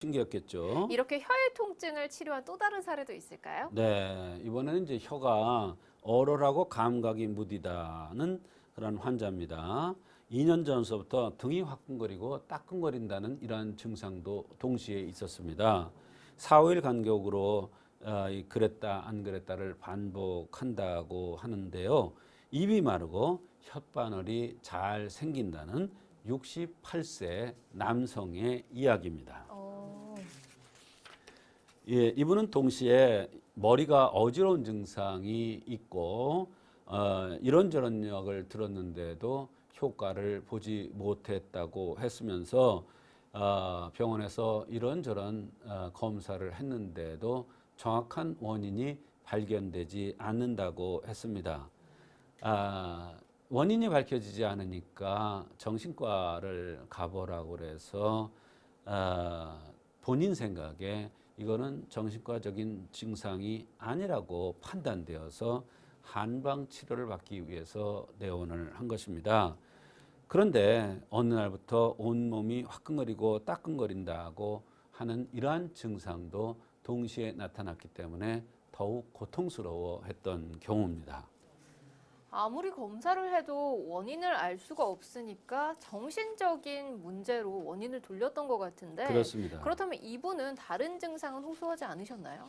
신기했겠죠. 이렇게 혀의 통증을 치료한 또 다른 사례도 있을까요? 네, 이번에는 이제 혀가 얼얼하고 감각이 무디다는 그런 환자입니다. 2년 전서부터 등이 화끈거리고 따끔거린다는 이러한 증상도 동시에 있었습니다. 4, 5일 간격으로 그랬다 안 그랬다를 반복한다고 하는데요. 입이 마르고 혓바늘이 잘 생긴다는 68세 남성의 이야기입니다. 예, 이분은 동시에 머리가 어지러운 증상이 있고 이런저런 약을 들었는데도 효과를 보지 못했다고 했으면서 병원에서 이런저런 검사를 했는데도 정확한 원인이 발견되지 않는다고 했습니다. 원인이 밝혀지지 않으니까 정신과를 가보라고 그래서 본인 생각에 이거는 정신과적인 증상이 아니라고 판단되어서 한방 치료를 받기 위해서 내원을 한 것입니다. 그런데 어느 날부터 온몸이 화끈거리고 따끔거린다고 하는 이러한 증상도 동시에 나타났기 때문에 더욱 고통스러워했던 경우입니다. 아무리 검사를 해도 원인을 알 수가 없으니까 정신적인 문제로 원인을 돌렸던 것 같은데 그렇습니다. 그렇다면 이분은 다른 증상은 호소하지 않으셨나요?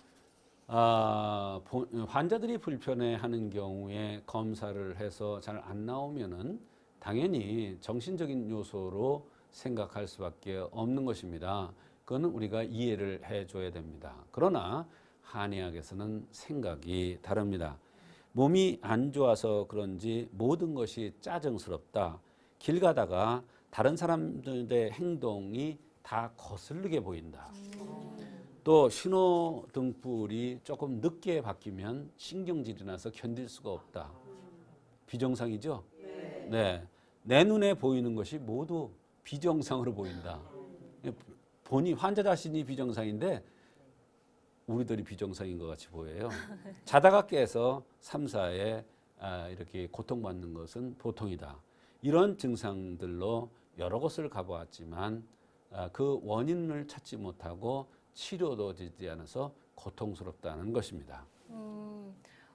환자들이 불편해하는 경우에 검사를 해서 잘 안 나오면은 당연히 정신적인 요소로 생각할 수밖에 없는 것입니다. 그거는 우리가 이해를 해줘야 됩니다. 그러나 한의학에서는 생각이 다릅니다. 몸이 안 좋아서 그런지 모든 것이 짜증스럽다. 길 가다가 다른 사람들의 행동이 다 거슬리게 보인다. 또 신호등불이 조금 늦게 바뀌면 신경질이 나서 견딜 수가 없다. 비정상이죠? 네. 내 눈에 보이는 것이 모두 비정상으로 보인다. 본인 환자 자신이 비정상인데 우리들이 비정상인 것 같이 보여요. 자다가 깨서 3, 4에 이렇게 고통받는 것은 보통이다. 이런 증상들로 여러 곳을 가보았지만 그 원인을 찾지 못하고 치료도 되지 않아서 고통스럽다는 것입니다.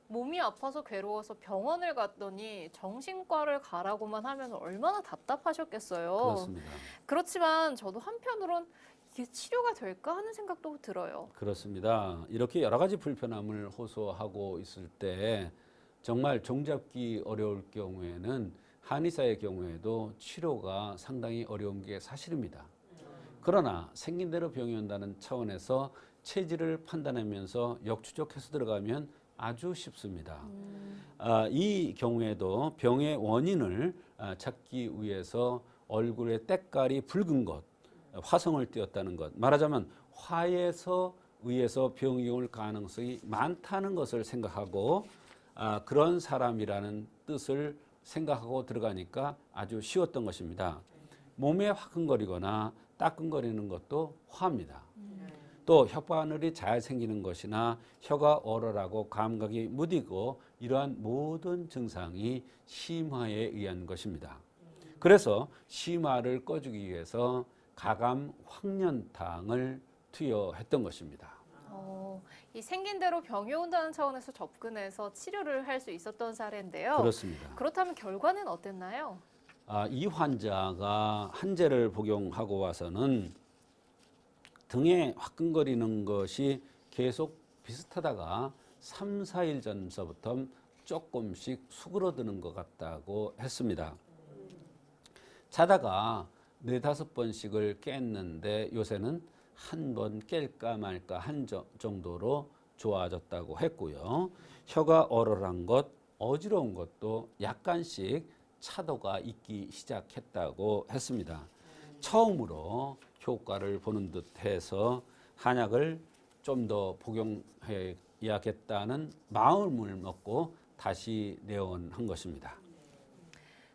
몸이 아파서 괴로워서 병원을 갔더니 정신과를 가라고만 하면 얼마나 답답하셨겠어요. 그렇습니다. 그렇지만 저도 한편으론 이게 치료가 될까 하는 생각도 들어요. 그렇습니다. 이렇게 여러 가지 불편함을 호소하고 있을 때 정말 종잡기 어려울 경우에는 한의사의 경우에도 치료가 상당히 어려운 게 사실입니다. 그러나 생긴 대로 병이 온다는 차원에서 체질을 판단하면서 역추적해서 들어가면 아주 쉽습니다. 이 경우에도 병의 원인을 찾기 위해서 얼굴의 때깔이 붉은 것, 화성을 띄었다는 것, 말하자면 화에서 의해서 병이 올 가능성이 많다는 것을 생각하고 그런 사람이라는 뜻을 생각하고 들어가니까 아주 쉬웠던 것입니다. 몸에 화끈거리거나 따끔거리는 것도 화입니다. 또 혓바늘이 잘 생기는 것이나 혀가 얼얼하고 감각이 무디고 이러한 모든 증상이 심화에 의한 것입니다. 그래서 심화를 꺼주기 위해서 가감 황련탕을 투여했던 것입니다. 이 생긴 대로 병이 온다는 차원에서 접근해서 치료를 할 수 있었던 사례인데요. 그렇습니다. 그렇다면 결과는 어땠나요? 이 환자가 한제를 복용하고 와서는 등에 화끈거리는 것이 계속 비슷하다가 3, 4일 전서부터 조금씩 수그러드는 것 같다고 했습니다. 자다가 4, 5번씩을 깼는데 요새는 한 번 깰까 말까 한 정도로 좋아졌다고 했고요. 혀가 얼얼한 것, 어지러운 것도 약간씩 차도가 있기 시작했다고 했습니다. 처음으로 효과를 보는 듯해서 한약을 좀 더 복용해야겠다는 마음을 먹고 다시 내원한 것입니다.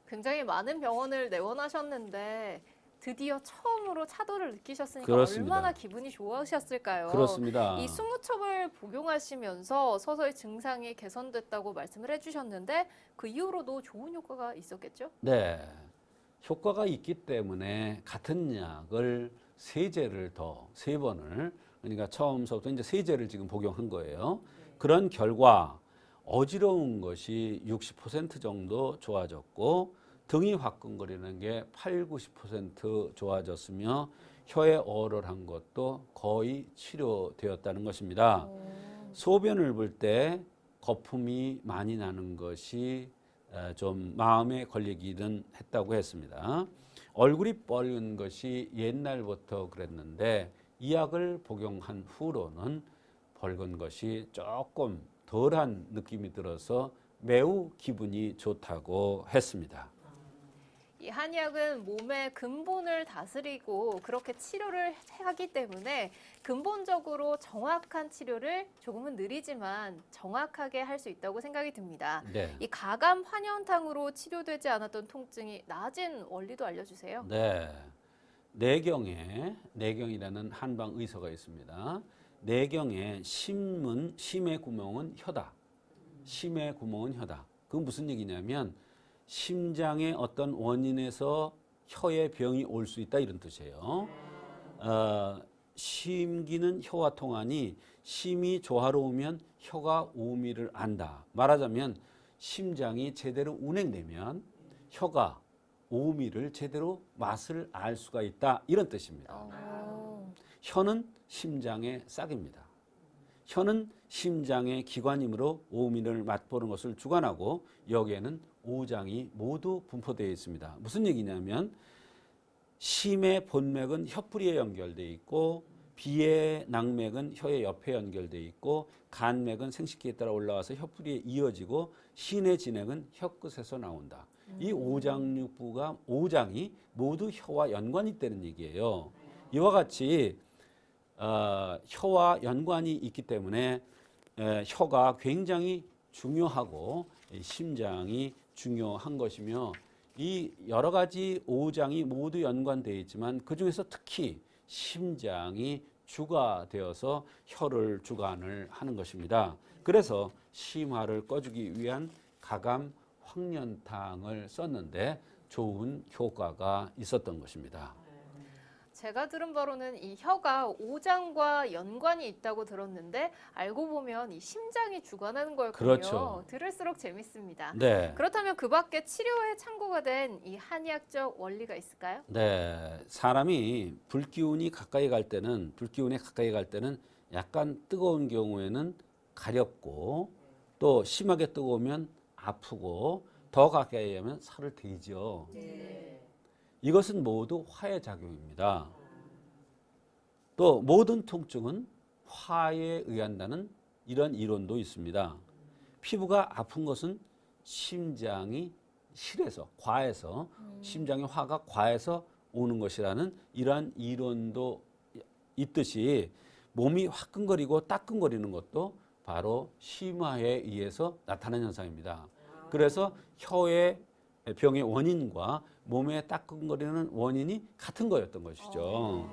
굉장히 많은 병원을 내원하셨는데 드디어 처음으로 차도를 느끼셨으니까 그렇습니다. 얼마나 기분이 좋으셨을까요? 그렇습니다. 이 20첩을 복용하시면서 서서히 증상이 개선됐다고 말씀을 해주셨는데 그 이후로도 좋은 효과가 있었겠죠? 네. 효과가 있기 때문에 같은 약을 세제를 더 3번을 그러니까 처음서부터 이제 세제를 지금 복용한 거예요. 그런 결과 어지러운 것이 60% 정도 좋아졌고 등이 화끈거리는 게 8, 90% 좋아졌으며 혀에 얼얼한 것도 거의 치료되었다는 것입니다. 소변을 볼 때 거품이 많이 나는 것이 좀 마음에 걸리기는 했다고 했습니다. 얼굴이 뻘은 것이 옛날부터 그랬는데 이 약을 복용한 후로는 벌건 것이 조금 덜한 느낌이 들어서 매우 기분이 좋다고 했습니다. 이 한약은 몸의 근본을 다스리고 그렇게 치료를 하기 때문에 근본적으로 정확한 치료를 조금은 느리지만 정확하게 할 수 있다고 생각이 듭니다. 네. 이 가감 환연탕으로 치료되지 않았던 통증이 나아진 원리도 알려주세요. 네. 내경이라는 한방 의서가 있습니다. 내경의 심의 구멍은 혀다. 심의 구멍은 혀다. 그건 무슨 얘기냐면 심장의 어떤 원인에서 혀에 병이 올 수 있다 이런 뜻이에요. 심기는 혀와 통하니 심이 조화로우면 혀가 오미를 안다. 말하자면 심장이 제대로 운행되면 혀가 오미를 제대로 맛을 알 수가 있다 이런 뜻입니다. 혀는 심장의 싹입니다. 혀는 심장의 기관이므로 오미를 맛보는 것을 주관하고 여기에는 오장이 모두 분포되어 있습니다. 무슨 얘기냐면 심의 본맥은 혀뿌리에 연결되어 있고 비의 낭맥은 혀의 옆에 연결되어 있고 간맥은 생식기에 따라 올라와서 혀뿌리에 이어지고 신의 진액은 혀끝에서 나온다. 이 오장육부가 오장이 모두 혀와 연관이 있다는 얘기예요. 이와 같이 혀와 연관이 있기 때문에 혀가 굉장히 중요하고 심장이 중요한 것이며 이 여러 가지 오장이 모두 연관되어 있지만 그중에서 특히 심장이 주가 되어서 혀를 주관을 하는 것입니다. 그래서 심화를 꺼주기 위한 가감 황련탕을 썼는데 좋은 효과가 있었던 것입니다. 제가 들은 바로는 이 혀가 오장과 연관이 있다고 들었는데 알고 보면 이 심장이 주관하는 거였군요. 그렇죠. 들을수록 재밌습니다. 네. 그렇다면 그 밖에 치료에 참고가 된 이 한의학적 원리가 있을까요? 네. 사람이 불기운에 가까이 갈 때는 약간 뜨거운 경우에는 가렵고 또 심하게 뜨거우면 아프고 더 가까이 하면 살을 데이죠. 이것은 모두 화의 작용입니다. 또 모든 통증은 화에 의한다는 이런 이론도 있습니다. 피부가 아픈 것은 심장이 실해서 과해서 심장의 화가 과해서 오는 것이라는 이러한 이론도 있듯이 몸이 화끈거리고 따끔거리는 것도 바로 심화에 의해서 나타나는 현상입니다. 그래서 혀의 병의 원인과 몸에 따끔거리는 원인이 같은 거였던 것이죠.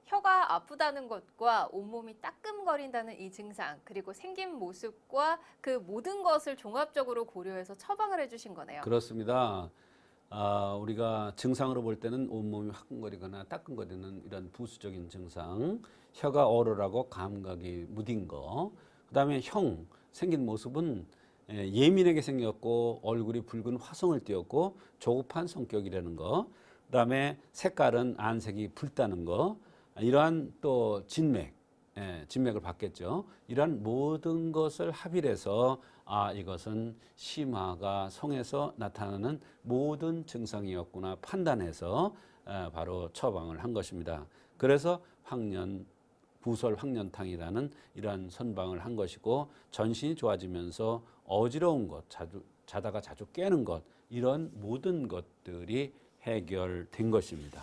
혀가 아프다는 것과 온몸이 따끔거린다는 이 증상, 그리고 생긴 모습과 그 모든 것을 종합적으로 고려해서 처방을 해주신 거네요. 그렇습니다. 우리가 증상으로 볼 때는 온몸이 화끈거리거나 따끔거리는 이런 부수적인 증상, 혀가 얼얼하고 감각이 무딘 거, 그다음에 생긴 모습은 예민하게 생겼고 얼굴이 붉은 화성을 띠었고 조급한 성격이라는 거, 그다음에 색깔은 안색이 붉다는 거, 이러한 또 진맥을 받겠죠. 이러한 모든 것을 합의해서 이것은 심화가 성에서 나타나는 모든 증상이었구나 판단해서 바로 처방을 한 것입니다. 그래서 부설 황련탕이라는 이러한 선방을 한 것이고 전신이 좋아지면서 어지러운 것, 자다가 자주 깨는 것 이런 모든 것들이 해결된 것입니다.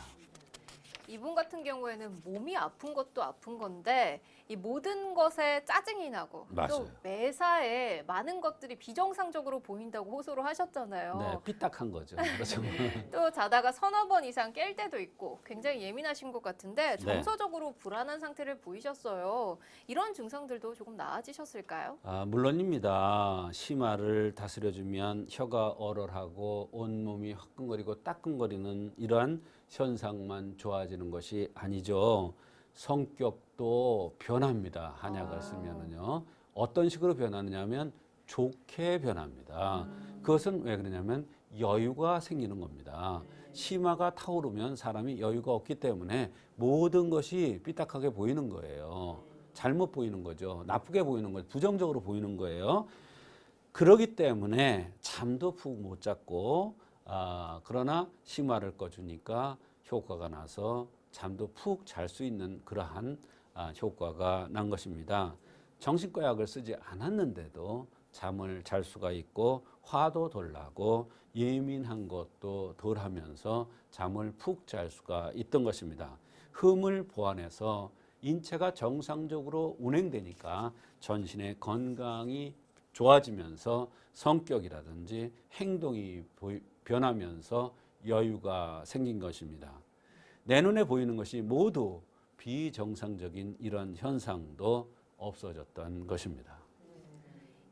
이분 같은 경우에는 몸이 아픈 것도 아픈 건데 이 모든 것에 짜증이 나고 맞아요. 또 매사에 많은 것들이 비정상적으로 보인다고 호소를 하셨잖아요. 네, 삐딱한 거죠. 그렇죠. 또 자다가 서너 번 이상 깰 때도 있고 굉장히 예민하신 것 같은데 네. 정서적으로 불안한 상태를 보이셨어요. 이런 증상들도 조금 나아지셨을까요? 물론입니다. 심화를 다스려주면 혀가 얼얼하고 온몸이 화끈거리고 따끔거리는 이러한 현상만 좋아지는 것이 아니죠. 성격도 변합니다. 한약을 쓰면은요. 어떤 식으로 변하느냐 하면 좋게 변합니다. 그것은 왜 그러냐면 여유가 생기는 겁니다. 심화가 타오르면 사람이 여유가 없기 때문에 모든 것이 삐딱하게 보이는 거예요. 잘못 보이는 거죠. 나쁘게 보이는 거죠. 부정적으로 보이는 거예요. 그러기 때문에 잠도 푹 못 잤고 그러나 심화를 꺼주니까 효과가 나서 잠도 푹 잘 수 있는 그러한 효과가 난 것입니다. 정신과 약을 쓰지 않았는데도 잠을 잘 수가 있고 화도 덜 나고 예민한 것도 덜 하면서 잠을 푹 잘 수가 있던 것입니다. 흠을 보완해서 인체가 정상적으로 운행되니까 전신의 건강이 좋아지면서 성격이라든지 행동이 변하면서 여유가 생긴 것입니다. 내 눈에 보이는 것이 모두 비정상적인 이런 현상도 없어졌던 것입니다.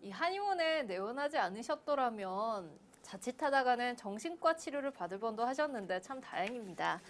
이 한의원에 내원하지 않으셨더라면 자칫하다가는 정신과 치료를 받을 뻔도 하셨는데 참 다행입니다.